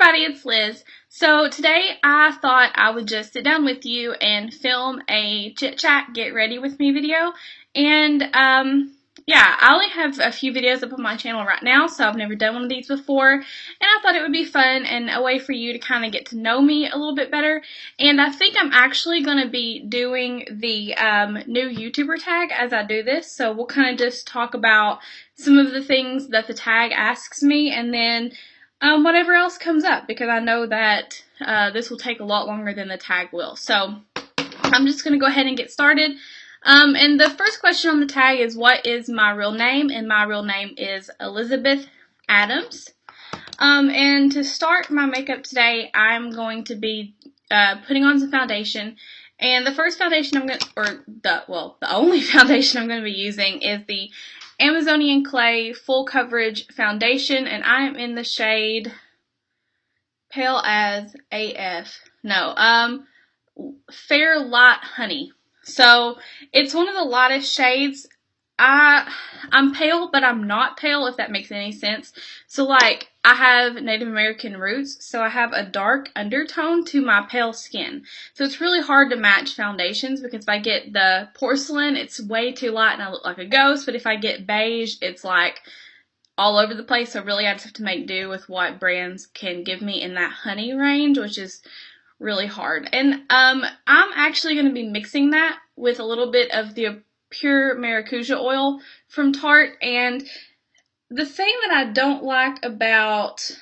everybody, it's Liz. So today I thought I would just sit down with you and film a chit chat, get ready with me video. And yeah, I only have a few videos up on my channel right now, so I've never done one of these before. And I thought it would be fun and a way for you to kind of get to know me a little bit better. And I think I'm actually going to be doing the new YouTuber tag as I do this. So we'll kind of just talk about some of the things that the tag asks me, and then whatever else comes up, because I know that this will take a lot longer than the tag will. So I'm just going to go ahead and get started. And the first question on the tag is, what is my real name? And my real name is Elizabeth Adams. And to start my makeup today, I'm going to be putting on some foundation. And the first foundation I'm going to, the only foundation I'm going to be using is the Amazonian Clay Full Coverage Foundation, and I am in the shade Pale as AF. No, Fair Light Honey. So it's one of the lightest shades. I'm pale, but I'm not pale, if that makes any sense. So like, I have Native American roots, so I have a dark undertone to my pale skin. So it's really hard to match foundations, because if I get the porcelain, it's way too light and I look like a ghost, but if I get beige, it's like all over the place. So really I just have to make do with what brands can give me in that honey range, which is really hard. And I'm actually going to be mixing that with a little bit of the pure maracuja oil from Tarte. And the thing that I don't like about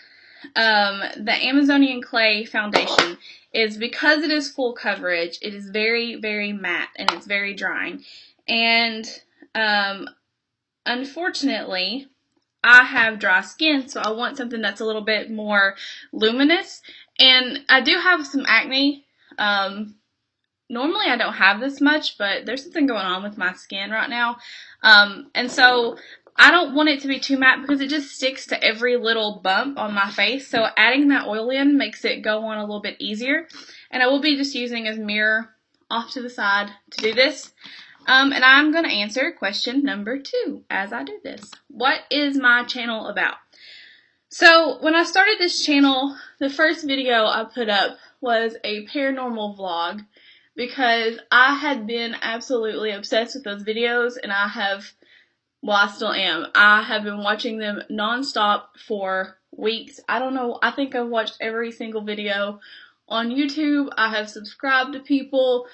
the Amazonian Clay foundation is, because it is full coverage, it is very, very matte and it's very drying. And unfortunately, I have dry skin, so I want something that's a little bit more luminous. And I do have some acne. Normally I don't have this much, but there's something going on with my skin right now. And so I don't want it to be too matte, because it just sticks to every little bump on my face. So adding that oil in makes it go on a little bit easier. And I will be just using a mirror off to the side to do this. And I'm going to answer question number 2 as I do this. What is my channel about? So when I started this channel, the first video I put up was a paranormal vlog, because I had been absolutely obsessed with those videos, and I still am. I have been watching them nonstop for weeks. I don't know, I think I've watched every single video on YouTube. I have subscribed to people.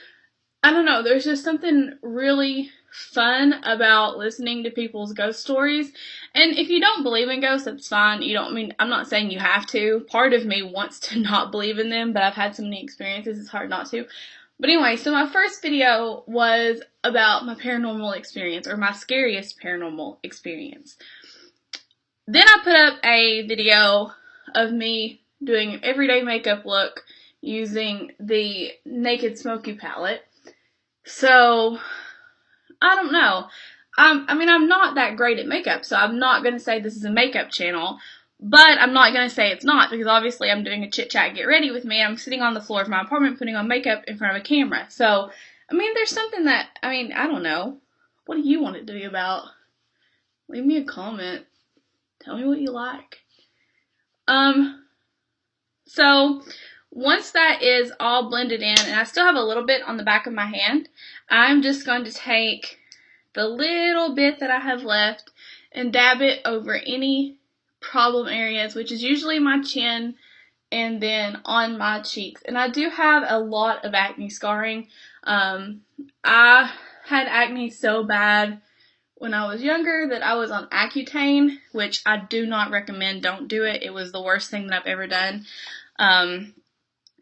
I don't know, there's just something really fun about listening to people's ghost stories. And if you don't believe in ghosts, that's fine. I'm not saying you have to. Part of me wants to not believe in them, but I've had so many experiences, it's hard not to. But anyway, so my first video was about my paranormal experience, or my scariest paranormal experience. Then I put up a video of me doing an everyday makeup look using the Naked Smoky palette. So, I don't know. I'm not that great at makeup, so I'm not going to say this is a makeup channel. But I'm not going to say it's not, because obviously I'm doing a chit chat, get ready with me. I'm sitting on the floor of my apartment putting on makeup in front of a camera. So, there's something that, I don't know. What do you want it to be about? Leave me a comment. Tell me what you like. So once that is all blended in, and I still have a little bit on the back of my hand, I'm just going to take the little bit that I have left and dab it over any problem areas, which is usually my chin and then on my cheeks. And I do have a lot of acne scarring. I had acne so bad when I was younger that I was on Accutane, which I do not recommend. Don't do it. It was the worst thing that I've ever done.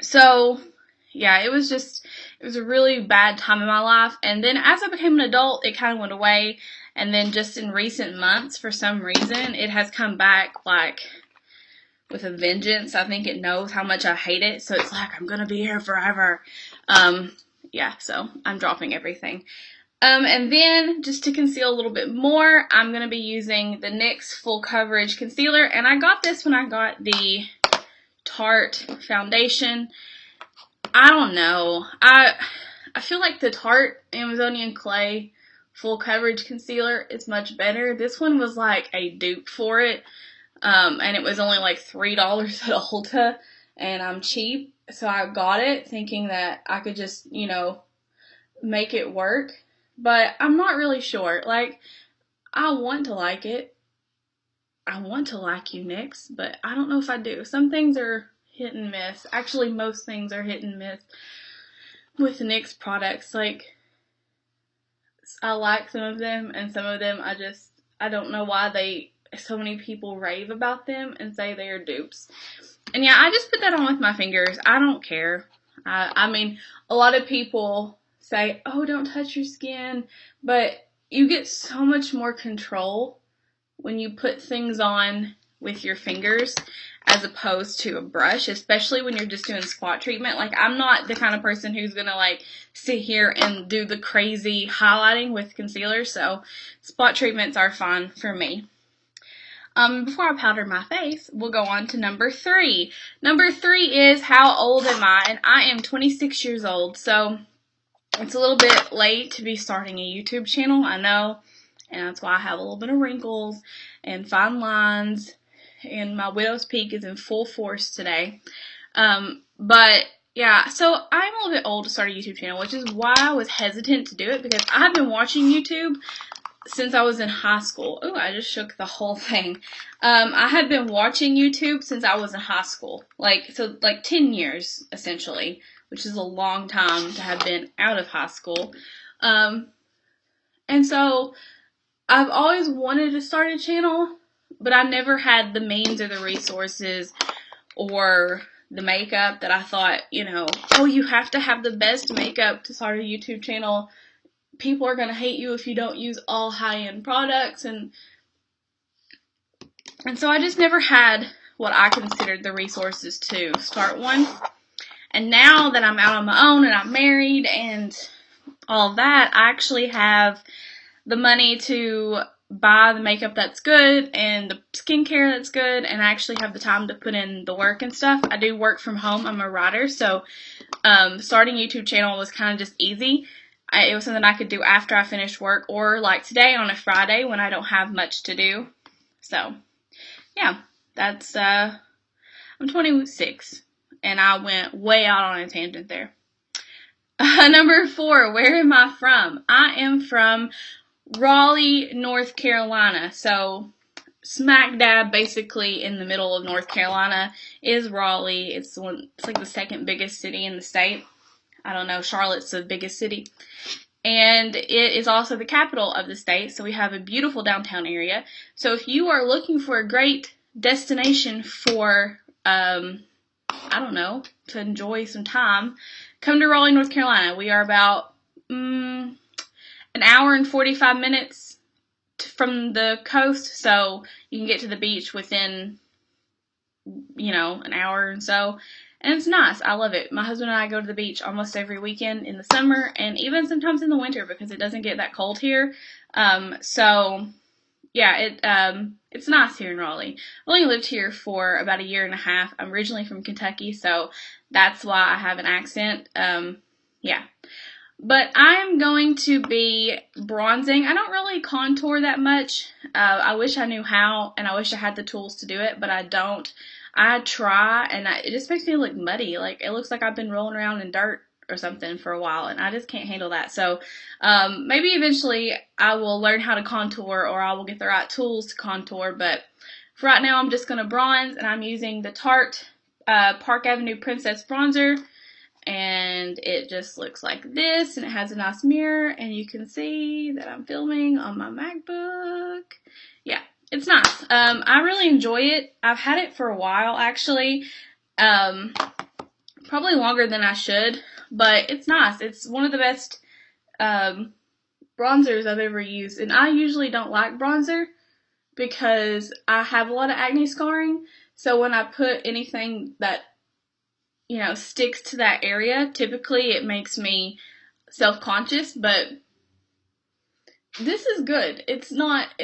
So yeah, it was a really bad time in my life. And then as I became an adult, it kind of went away. And then just in recent months, for some reason, it has come back, like, with a vengeance. I think it knows how much I hate it, so it's like, I'm gonna be here forever. Yeah, so I'm dropping everything. And then, just to conceal a little bit more, I'm gonna be using the NYX Full Coverage Concealer. And I got this when I got the Tarte foundation. I don't know. I feel like the Tarte Amazonian Clay Full Coverage Concealer is much better. This one was like a dupe for it. and it was only like $3 at Ulta, and I'm cheap, so I got it thinking that I could just, you know, make it work, but I'm not really sure. Like, I want to like it. I want to like you, NYX, but I don't know if I do. Some things are hit and miss. Actually, most things are hit and miss with NYX products. Like, I like some of them, and some of them I don't know why so many people rave about them and say they are dupes. And yeah, I just put that on with my fingers. I don't care. I mean, a lot of people say, oh, don't touch your skin, but you get so much more control when you put things on with your fingers as opposed to a brush, especially when you're just doing spot treatment. Like, I'm not the kind of person who's gonna like sit here and do the crazy highlighting with concealer, so spot treatments are fine for me. Before I powder my face, we'll go on to number 3. Number 3 is how old am I? And I am 26 years old, so it's a little bit late to be starting a YouTube channel, I know, and that's why I have a little bit of wrinkles and fine lines, and my widow's peak is in full force today. But yeah, so I'm a little bit old to start a YouTube channel, which is why I was hesitant to do it, because I have been watching YouTube since I was in high school. Ooh, I just shook the whole thing. I had been watching YouTube since I was in high school. Like 10 years, essentially, which is a long time to have been out of high school. And so I've always wanted to start a channel, but I never had the means or the resources or the makeup that I thought, you know, oh, you have to have the best makeup to start a YouTube channel. People are going to hate you if you don't use all high-end products, and so I just never had what I considered the resources to start one. And now that I'm out on my own and I'm married and all that, I actually have the money to buy the makeup that's good and the skincare that's good, and I actually have the time to put in the work and stuff. I do work from home. I'm a writer, so starting a YouTube channel was kind of just easy. It was something I could do after I finished work, or like today on a Friday when I don't have much to do. So, yeah, that's, I'm 26, and I went way out on a tangent there. Number 4, where am I from? I am from Raleigh, North Carolina. So, smack dab basically in the middle of North Carolina is Raleigh. It's like the second biggest city in the state. I don't know, Charlotte's the biggest city. And it is also the capital of the state, so we have a beautiful downtown area. So if you are looking for a great destination for, I don't know, to enjoy some time, come to Raleigh, North Carolina. We are about an hour and 45 minutes from the coast, so you can get to the beach within, you know, an hour and so. And it's nice. I love it. My husband and I go to the beach almost every weekend in the summer, and even sometimes in the winter because it doesn't get that cold here. So yeah, it's nice here in Raleigh. I've only lived here for about a year and a half. I'm originally from Kentucky, so that's why I have an accent. Yeah. But I'm going to be bronzing. I don't really contour that much. I wish I knew how, and I wish I had the tools to do it, but I don't. I try, and it just makes me look muddy. Like, it looks like I've been rolling around in dirt or something for a while, and I just can't handle that. So, maybe eventually I will learn how to contour, or I will get the right tools to contour, but for right now I'm just going to bronze, and I'm using the Tarte Park Avenue Princess Bronzer, and it just looks like this, and it has a nice mirror, and you can see that I'm filming on my MacBook. Yeah. It's nice. I really enjoy it. I've had it for a while, actually. Probably longer than I should, but it's nice. It's one of the best bronzers I've ever used. And I usually don't like bronzer because I have a lot of acne scarring. So when I put anything that, you know, sticks to that area, typically it makes me self-conscious, but this is good. It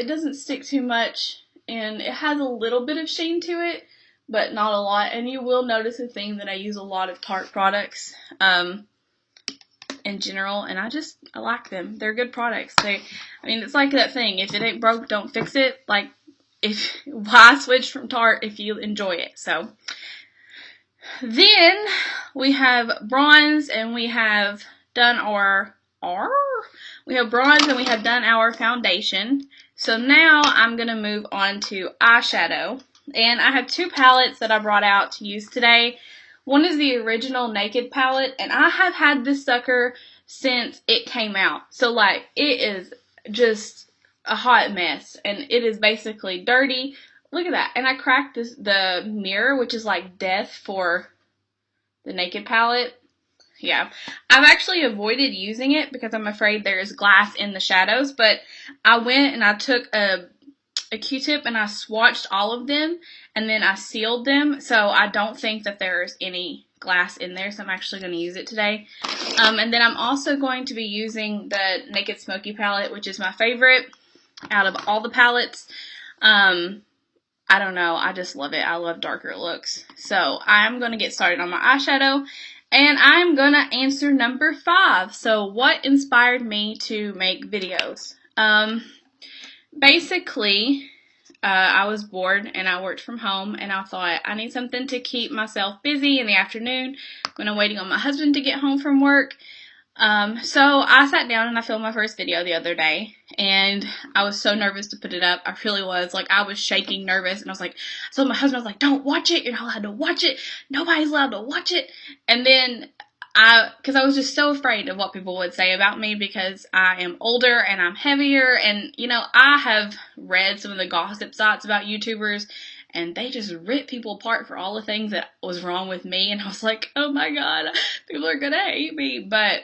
doesn't stick too much, and it has a little bit of sheen to it, but not a lot. And you will notice a thing that I use a lot of Tarte products, in general, and I like them. They're good products. It's like that thing, if it ain't broke, don't fix it. Like, why switch from Tarte if you enjoy it? So then we have bronze, and we have done we have bronze, and we have done our foundation. So now I'm going to move on to eyeshadow. And I have two palettes that I brought out to use today. One is the original Naked palette, and I have had this sucker since it came out. So like, it is just a hot mess, and it is basically dirty. Look at that. And I cracked the mirror, which is like death for the Naked palette. Yeah, I've actually avoided using it because I'm afraid there's glass in the shadows, but I went and I took a Q-tip and I swatched all of them, and then I sealed them, so I don't think that there's any glass in there, so I'm actually going to use it today. And then I'm also going to be using the Naked Smoky palette, which is my favorite out of all the palettes. I don't know, I just love it. I love darker looks. So I'm going to get started on my eyeshadow, and I'm going to answer number 5. So what inspired me to make videos? Basically, I was bored and I worked from home, and I thought I need something to keep myself busy in the afternoon when I'm waiting on my husband to get home from work. So I sat down and I filmed my first video the other day, and I was so nervous to put it up. I really was. Like, I was shaking nervous, and I was like, so my husband was like, don't watch it. You're not allowed to watch it. Nobody's allowed to watch it. And then because I was just so afraid of what people would say about me, because I am older and I'm heavier, and, you know, I have read some of the gossip sites about YouTubers, and they just rip people apart for all the things that was wrong with me, and I was like, oh my god, people are gonna hate me. But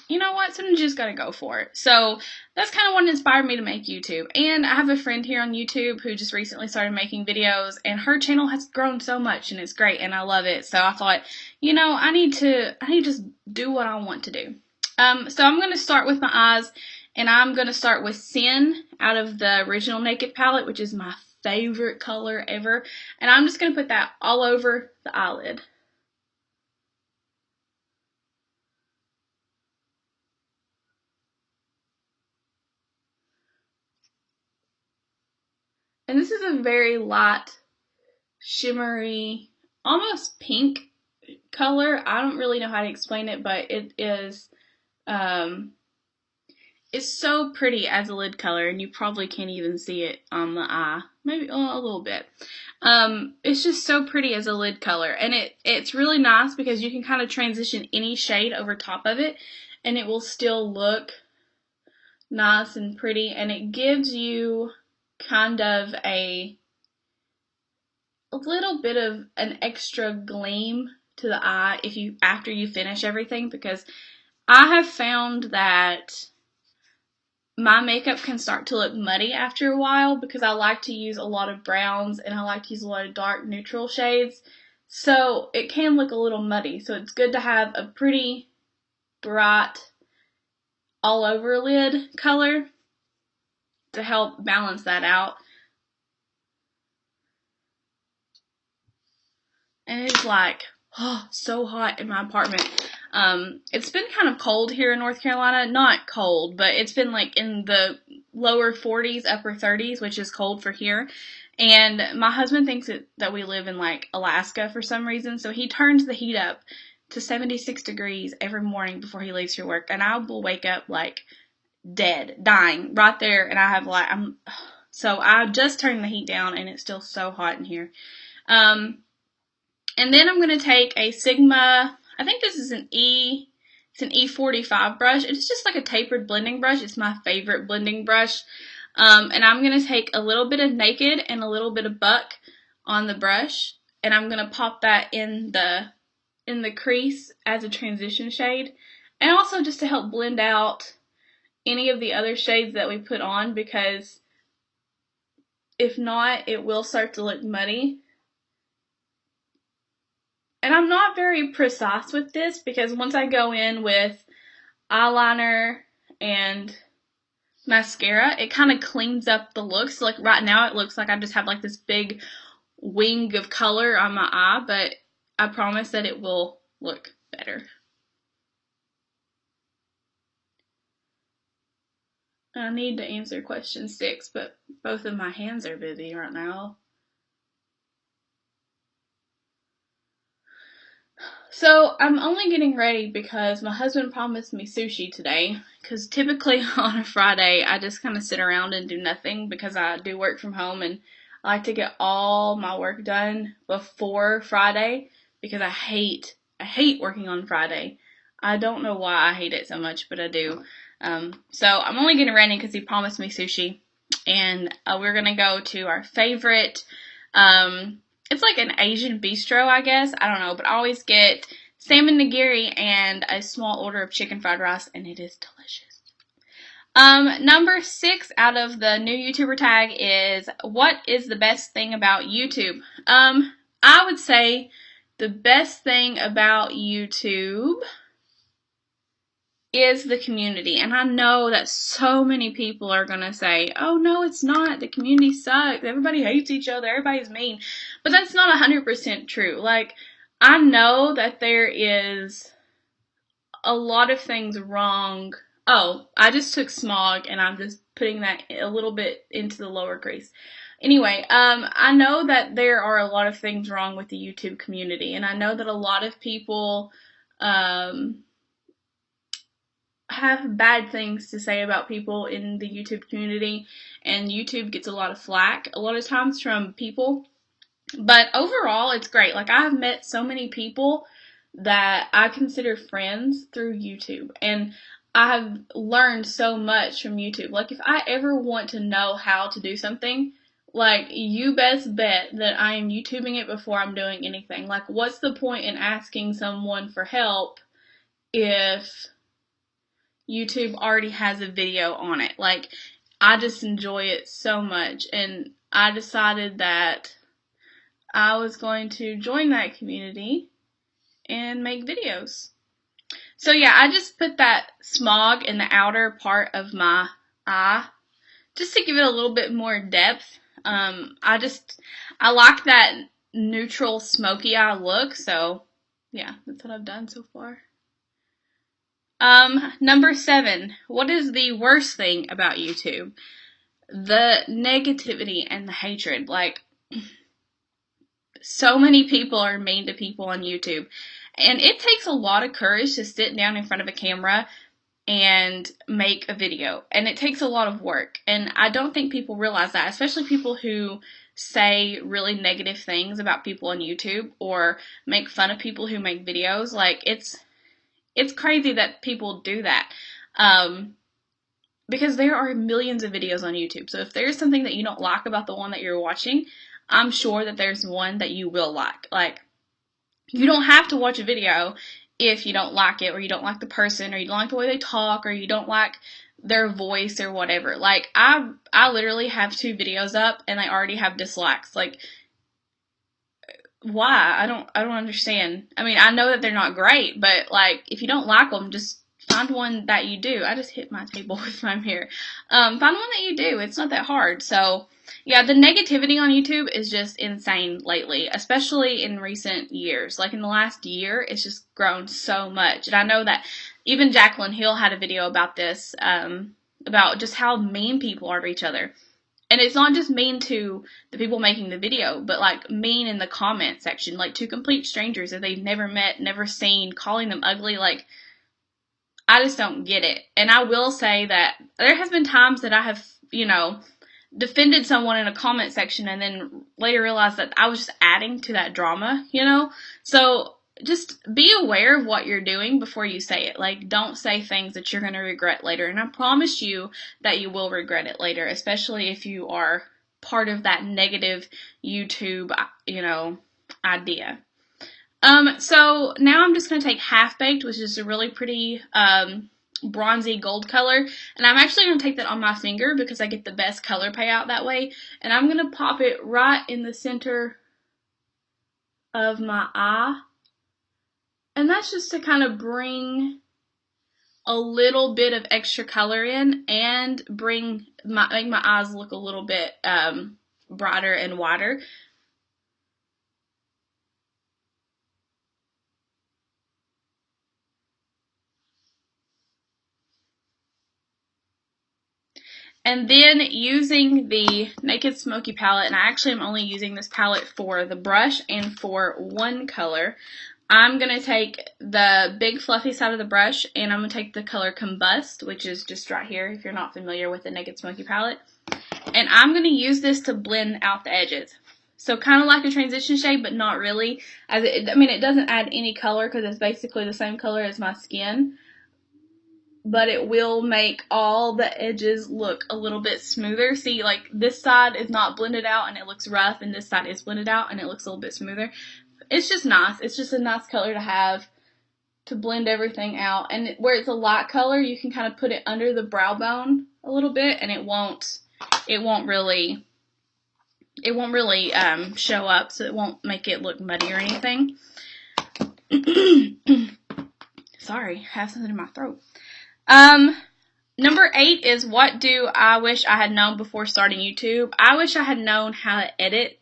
you know what? Sometimes you just gotta go for it. So that's kind of what inspired me to make YouTube. And I have a friend here on YouTube who just recently started making videos, and her channel has grown so much, and it's great, and I love it. So I thought, you know, I need to just do what I want to do. So I'm gonna start with my eyes, and I'm gonna start with Sin out of the original Naked palette, which is my favorite color ever. And I'm just gonna put that all over the eyelid. And this is a very light, shimmery, almost pink color. I don't really know how to explain it, but it is, it's so pretty as a lid color, and you probably can't even see it on the eye. Maybe a little bit. It's just so pretty as a lid color, and it's really nice because you can kind of transition any shade over top of it, and it will still look nice and pretty, and it gives you kind of a little bit of an extra gleam to the eye after you finish everything, because I have found that my makeup can start to look muddy after a while, because I like to use a lot of browns and I like to use a lot of dark neutral shades, so it can look a little muddy. So it's good to have a pretty bright all over lid color to help balance that out. And it's like, oh, so hot in my apartment. It's been kind of cold here in North Carolina. Not cold, but it's been like in the lower 40s, upper 30s, which is cold for here. And my husband thinks that we live in like Alaska for some reason, so he turns the heat up to 76 degrees every morning before he leaves for work. And I will wake up like dead, dying right there, and I have like, so I just turned the heat down, and it's still so hot in here. And then I'm going to take a Sigma, I think this is it's an E45 brush. It's just like a tapered blending brush. It's my favorite blending brush. And I'm going to take a little bit of Naked and a little bit of Buck on the brush, and I'm going to pop that in the crease as a transition shade, and also just to help blend out any of the other shades that we put on, because if not, it will start to look muddy. And I'm not very precise with this, because once I go in with eyeliner and mascara, it kind of cleans up the look. So like right now it looks like I just have like this big wing of color on my eye, but I promise that it will look better. I need to answer question 6, but both of my hands are busy right now. So I'm only getting ready because my husband promised me sushi today. Because typically on a Friday, I just kind of sit around and do nothing because I do work from home and I like to get all my work done before Friday because I hate working on Friday. I don't know why I hate it so much, but I do. So I'm only getting ready because he promised me sushi, and we're gonna go to our favorite. It's like an Asian bistro, I guess. I don't know, but I always get salmon nigiri and a small order of chicken fried rice, and it is delicious. Number 6 out of the new YouTuber tag is, what is the best thing about YouTube? I would say the best thing about YouTube is the community. And I know that so many people are going to say, oh, no, it's not. The community sucks. Everybody hates each other. Everybody's mean. But that's not 100% true. Like, I know that there is a lot of things wrong. Oh, I just took smog and I'm just putting that a little bit into the lower crease. Anyway, I know that there are a lot of things wrong with the YouTube community, and I know that a lot of people, have bad things to say about people in the YouTube community, and YouTube gets a lot of flack a lot of times from people. But overall, it's great. Like, I've met so many people that I consider friends through YouTube, and I've learned so much from YouTube. Like, if I ever want to know how to do something, like, you best bet that I am YouTubing it before I'm doing anything. Like, what's the point in asking someone for help if YouTube already has a video on it? Like, I just enjoy it so much, and I decided that I was going to join that community and make videos. So yeah, I just put that smog in the outer part of my eye just to give it a little bit more depth. I like that neutral smoky eye look, so yeah, that's what I've done so far. Number 7. What is the worst thing about YouTube? The negativity and the hatred. Like, so many people are mean to people on YouTube. And it takes a lot of courage to sit down in front of a camera and make a video. And it takes a lot of work. And I don't think people realize that, especially people who say really negative things about people on YouTube or make fun of people who make videos. Like, it's crazy that people do that. Because there are millions of videos on YouTube. So if there's something that you don't like about the one that you're watching, I'm sure that there's one that you will like. Like, you don't have to watch a video if you don't like it, or you don't like the person, or you don't like the way they talk, or you don't like their voice or whatever. Like, I literally have 2 videos up and I already have dislikes. Like, why? I don't understand. I mean, I know that they're not great, but like, if you don't like them, just find one that you do. I just hit my table with my mirror. Find one that you do. It's not that hard. So yeah, the negativity on YouTube is just insane lately, especially in recent years. Like, in the last year, it's just grown so much. And I know that even Jacqueline Hill had a video about this, about just how mean people are to each other. And it's not just mean to the people making the video, but like mean in the comment section, like to complete strangers that they've never met, never seen, calling them ugly. Like, I just don't get it. And I will say that there has been times that I have, defended someone in a comment section and then later realized that I was just adding to that drama, So just be aware of what you're doing before you say it. Like, don't say things that you're going to regret later. And I promise you that you will regret it later, especially if you are part of that negative YouTube, idea. So now I'm just going to take Half Baked, which is a really pretty, bronzy gold color, and I'm actually going to take that on my finger because I get the best color payout that way, and I'm going to pop it right in the center of my eye, and that's just to kind of bring a little bit of extra color in and make my eyes look a little bit brighter and wider. And then using the Naked Smoky palette, and I actually am only using this palette for the brush and for one color, I'm going to take the big fluffy side of the brush and I'm going to take the color Combust, which is just right here if you're not familiar with the Naked Smoky palette. And I'm going to use this to blend out the edges. So kind of like a transition shade, but not really. It doesn't add any color because it's basically the same color as my skin. But it will make all the edges look a little bit smoother. See, like this side is not blended out and it looks rough, and this side is blended out and it looks a little bit smoother. It's just nice. It's just a nice color to have to blend everything out. And where it's a light color, you can kind of put it under the brow bone a little bit, and it won't really show up, so it won't make it look muddy or anything. Sorry, I have something in my throat. Number 8 is what do I wish I had known before starting YouTube. I wish I had known how to edit.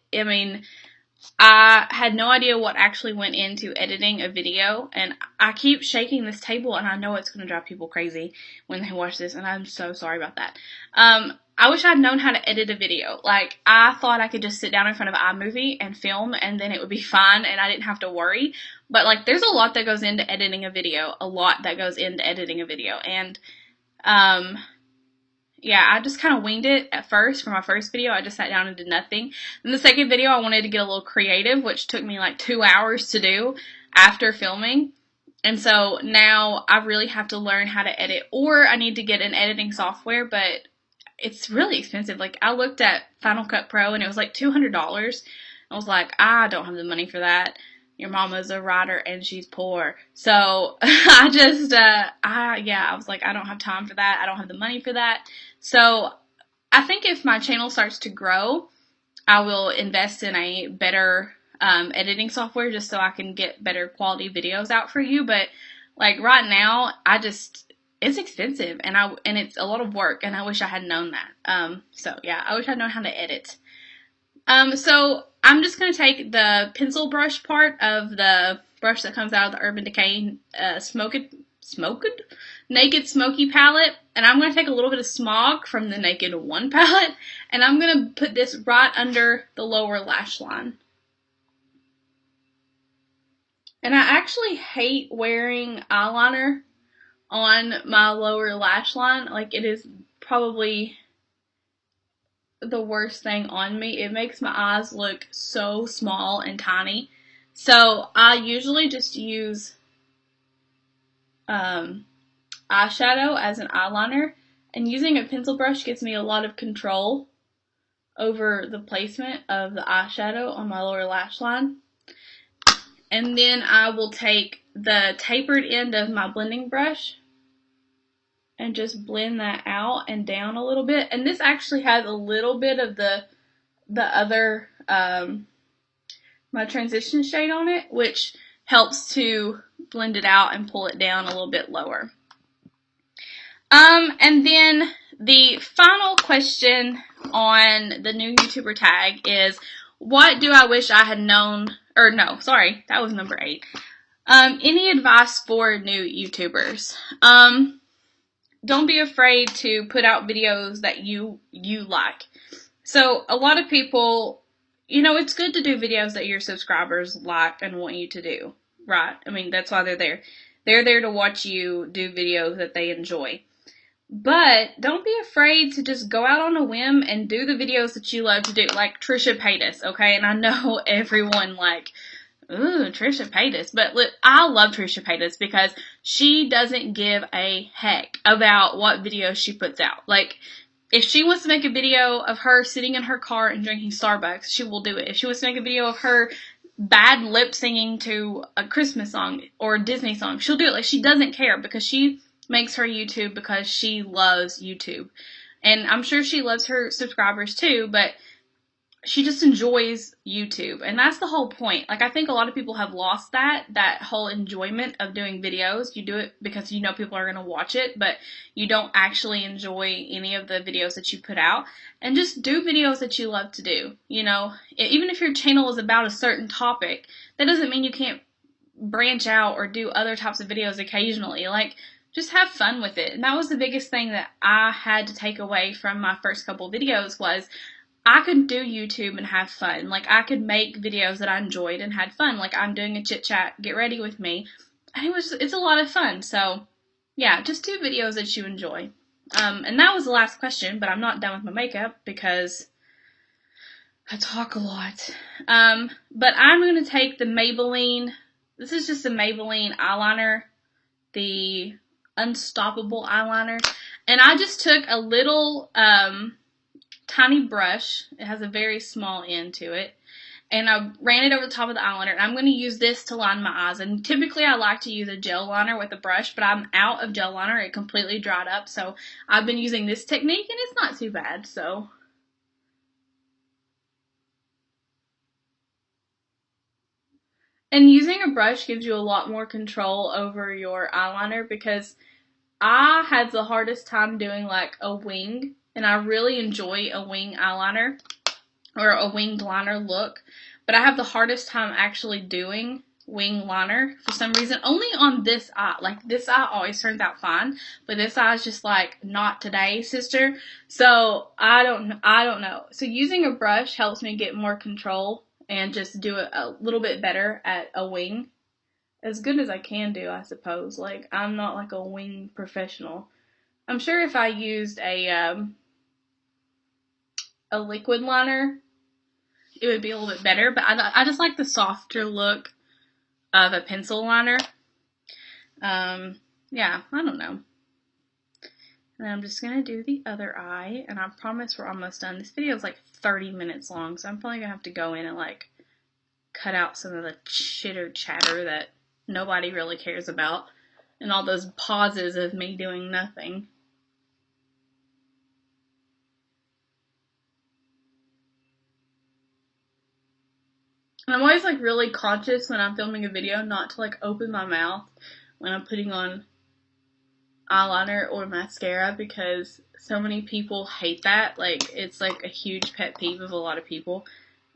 I had no idea what actually went into editing a video, and I keep shaking this table, and I know it's going to drive people crazy when they watch this, and I'm so sorry about that. I wish I had known how to edit a video. Like, I thought I could just sit down in front of iMovie and film, and then it would be fine, and I didn't have to worry. But, like, there's a lot that goes into editing a video. And, yeah, I just kind of winged it at first. For my first video, I just sat down and did nothing. In the second video, I wanted to get a little creative, which took me like 2 hours to do after filming. And so now I really have to learn how to edit, or I need to get an editing software, but it's really expensive. Like, I looked at Final Cut Pro and it was like $200. I was like, I don't have the money for that. Your mama's a writer and she's poor. So I was like, I don't have time for that. I don't have the money for that. So I think if my channel starts to grow, I will invest in a better editing software just so I can get better quality videos out for you. But like right now, it's expensive and it's a lot of work, and I wish I had known that. So yeah, I wish I'd known how to edit. So I'm just going to take the pencil brush part of the brush that comes out of the Urban Decay Naked Smoky palette, and I'm going to take a little bit of Smog from the Naked One palette, and I'm going to put this right under the lower lash line. And I actually hate wearing eyeliner on my lower lash line. Like, it is probably the worst thing on me. It makes my eyes look so small and tiny. So I usually just use eyeshadow as an eyeliner, and using a pencil brush gives me a lot of control over the placement of the eyeshadow on my lower lash line. And then I will take the tapered end of my blending brush and just blend that out and down a little bit. And this actually has a little bit of the other, my transition shade on it, which helps to blend it out and pull it down a little bit lower. And then the final question on the new YouTuber tag is, what do I wish I had known, or no, sorry, that was number 8. Any advice for new YouTubers? Don't be afraid to put out videos that you like. So a lot of people, it's good to do videos that your subscribers like and want you to do, right? I mean, that's why they're there. They're there to watch you do videos that they enjoy. But don't be afraid to just go out on a whim and do the videos that you love to do, like Trisha Paytas, okay? And I know everyone ooh, Trisha Paytas. But look, I love Trisha Paytas because she doesn't give a heck about what videos she puts out. Like, if she wants to make a video of her sitting in her car and drinking Starbucks, she will do it. If she wants to make a video of her bad lip singing to a Christmas song or a Disney song, she'll do it. Like, she doesn't care because she makes her YouTube because she loves YouTube. And I'm sure she loves her subscribers too, but she just enjoys YouTube. And that's the whole point. Like, I think a lot of people have lost that whole enjoyment of doing videos. You do it because you know people are going to watch it, but you don't actually enjoy any of the videos that you put out. And just do videos that you love to do. Even if your channel is about a certain topic, that doesn't mean you can't branch out or do other types of videos occasionally. Like, just have fun with it. And that was the biggest thing that I had to take away from my first couple videos was I could do YouTube and have fun. Like, I could make videos that I enjoyed and had fun. Like, I'm doing a chit chat, get ready with me. And it's a lot of fun. So, yeah, just do videos that you enjoy. And that was the last question, but I'm not done with my makeup because I talk a lot. But I'm going to take the Maybelline, this is just a Maybelline eyeliner, the Unstoppable eyeliner. And I just took a little, tiny brush. It has a very small end to it. And I ran it over the top of the eyeliner. And I'm going to use this to line my eyes. And typically I like to use a gel liner with a brush, but I'm out of gel liner. It completely dried up. So I've been using this technique and it's not too bad. So and using a brush gives you a lot more control over your eyeliner because I had the hardest time doing like a wing, and I really enjoy a wing eyeliner or a winged liner look, but I have the hardest time actually doing wing liner for some reason, only on this eye. Like, this eye always turns out fine, but this eye is just like, not today, sister. So I don't know. So using a brush helps me get more control and just do it a little bit better at a wing. As good as I can do, I suppose. Like, I'm not like a wing professional. I'm sure if I used a liquid liner, it would be a little bit better, but I just like the softer look of a pencil liner. Yeah, I don't know. And I'm just going to do the other eye, and I promise we're almost done. This video is like 30 minutes long, so I'm probably going to have to go in and like cut out some of the chitter chatter that nobody really cares about, and all those pauses of me doing nothing. And I'm always like really conscious when I'm filming a video not to like open my mouth when I'm putting on eyeliner or mascara, because so many people hate that. Like, it's like a huge pet peeve of a lot of people.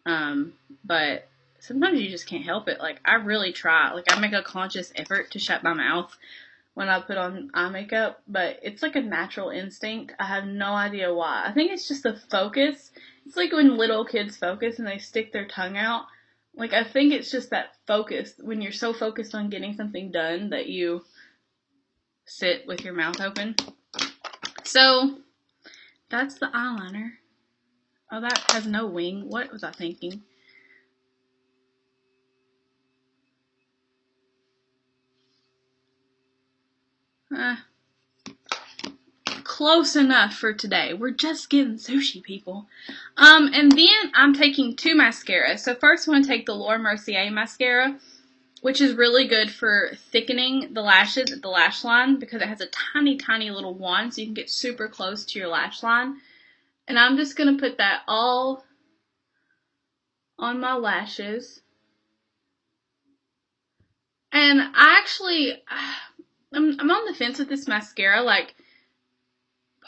But sometimes you just can't help it. Like, I really try. Like, I make a conscious effort to shut my mouth when I put on eye makeup, but it's like a natural instinct. I have no idea why. I think it's just the focus. It's like when little kids focus and they stick their tongue out. Like, I think it's just that focus. When you're so focused on getting something done that you sit with your mouth open. So, that's the eyeliner. Oh, that has no wing. What was I thinking? Close enough for today. We're just getting sushi, people. And then I'm taking two mascaras. So first I'm going to take the Laura Mercier mascara, which is really good for thickening the lashes at the lash line because it has a tiny, tiny little wand, so you can get super close to your lash line. And I'm just going to put that all on my lashes. And I'm on the fence with this mascara. Like,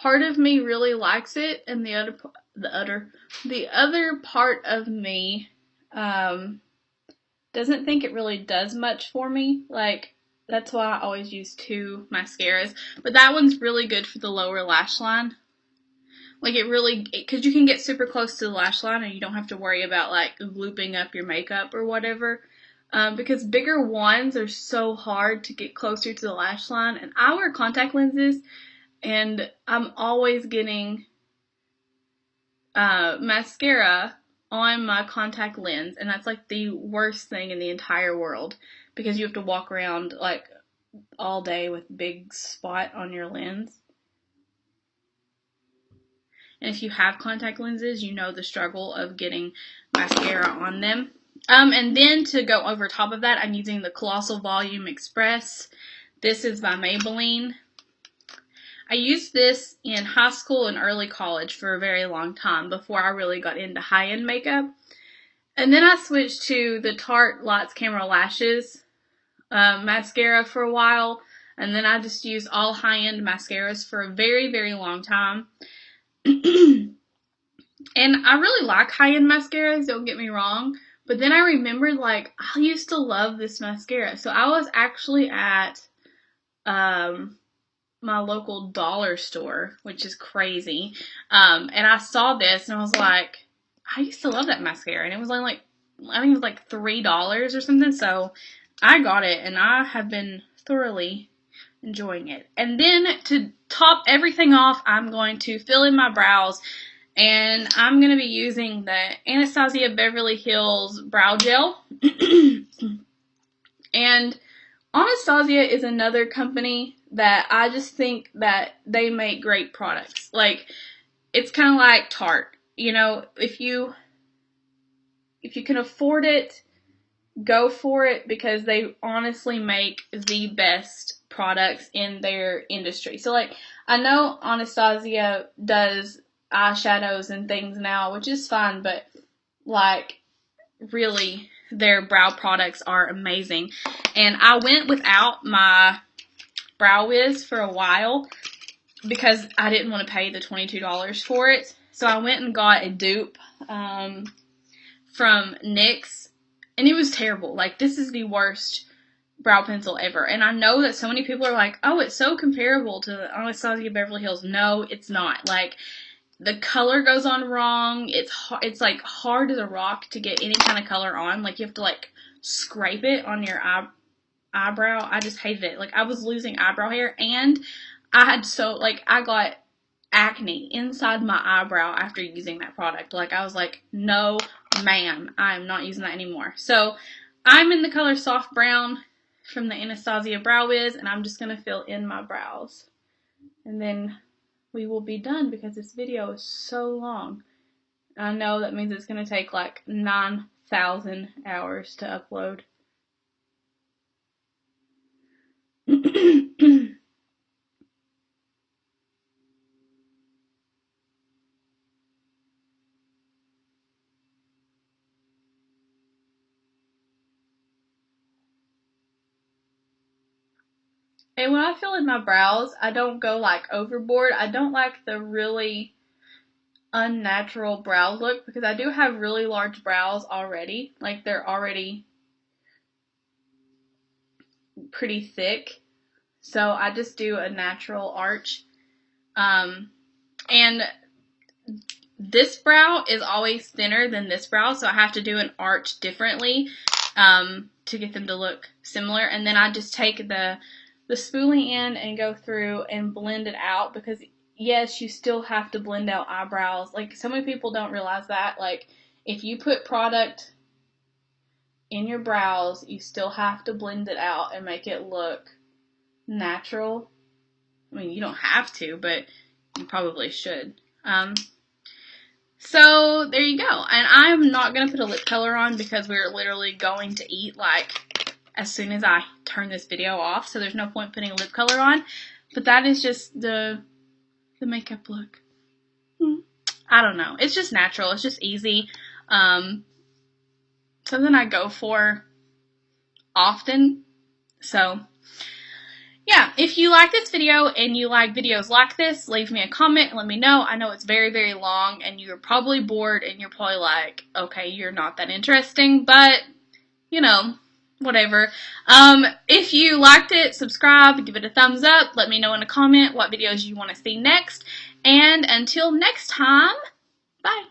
part of me really likes it, and the other part of me doesn't think it really does much for me. Like, that's why I always use two mascaras. But that one's really good for the lower lash line. Like, because you can get super close to the lash line and you don't have to worry about like looping up your makeup or whatever. Because bigger wands are so hard to get closer to the lash line. And I wear contact lenses, and I'm always getting mascara on my contact lens, and that's like the worst thing in the entire world because you have to walk around like all day with a big spot on your lens. And if you have contact lenses, you know the struggle of getting mascara on them. And then to go over top of that, I'm using the Colossal Volume Express. This is by Maybelline. I used this in high school and early college for a very long time before I really got into high-end makeup. And then I switched to the Tarte Lights Camera Lashes mascara for a while. And then I just used all high-end mascaras for a very, very long time. And I really like high-end mascaras, don't get me wrong. But then I remembered, like, I used to love this mascara. So I was actually at my local dollar store, which is crazy. And I saw this and I was like, I used to love that mascara, and it was only like, I think it was like $3 or something. So I got it, and I have been thoroughly enjoying it. And then to top everything off, I'm going to fill in my brows, and I'm going to be using the Anastasia Beverly Hills Brow Gel. And Anastasia is another company that I just think that they make great products. Like, it's kind of like Tarte. You know, if you can afford it, go for it, because they honestly make the best products in their industry. So, like, I know Anastasia does eyeshadows and things now, which is fine, but, like, really, their brow products are amazing. And I went without my Brow Wiz for a while because I didn't want to pay the $22 for it. So I went and got a dupe from NYX, and it was terrible. Like, this is the worst brow pencil ever. And I know that so many people are like, oh, it's so comparable to Anastasia Beverly Hills. No, it's not. Like, the color goes on wrong. It's like hard as a rock to get any kind of color on. Like, you have to like scrape it on your eyebrow. I just hated it. Like, I was losing eyebrow hair, and I got acne inside my eyebrow after using that product. Like, I was like, no, ma'am, I'm not using that anymore. So I'm in the color Soft Brown from the Anastasia Brow Wiz, and I'm just going to fill in my brows. And then we will be done, because this video is so long. I know that means it's going to take like 9,000 hours to upload. And when I fill in my brows, I don't go like overboard. I don't like the really unnatural brow look, because I do have really large brows already. Like, they're already pretty thick. So I just do a natural arch. And this brow is always thinner than this brow, so I have to do an arch differently to get them to look similar. And then I just take the spoolie in and go through and blend it out, because yes, you still have to blend out eyebrows. Like, so many people don't realize that. Like, if you put product in your brows, you still have to blend it out and make it look natural. I mean, you don't have to, but you probably should. So there you go. And I'm not going to put a lip color on, because we're literally going to eat like as soon as I turn this video off. So there's no point putting a lip color on. But that is just the makeup look. I don't know. It's just natural. It's just easy. Something I go for often. So yeah, if you like this video and you like videos like this, leave me a comment and let me know. I know it's very, very long, and you're probably bored, and you're probably like, okay, you're not that interesting, but, you know, whatever. If you liked it, subscribe, give it a thumbs up, let me know in a comment what videos you want to see next, and until next time, bye.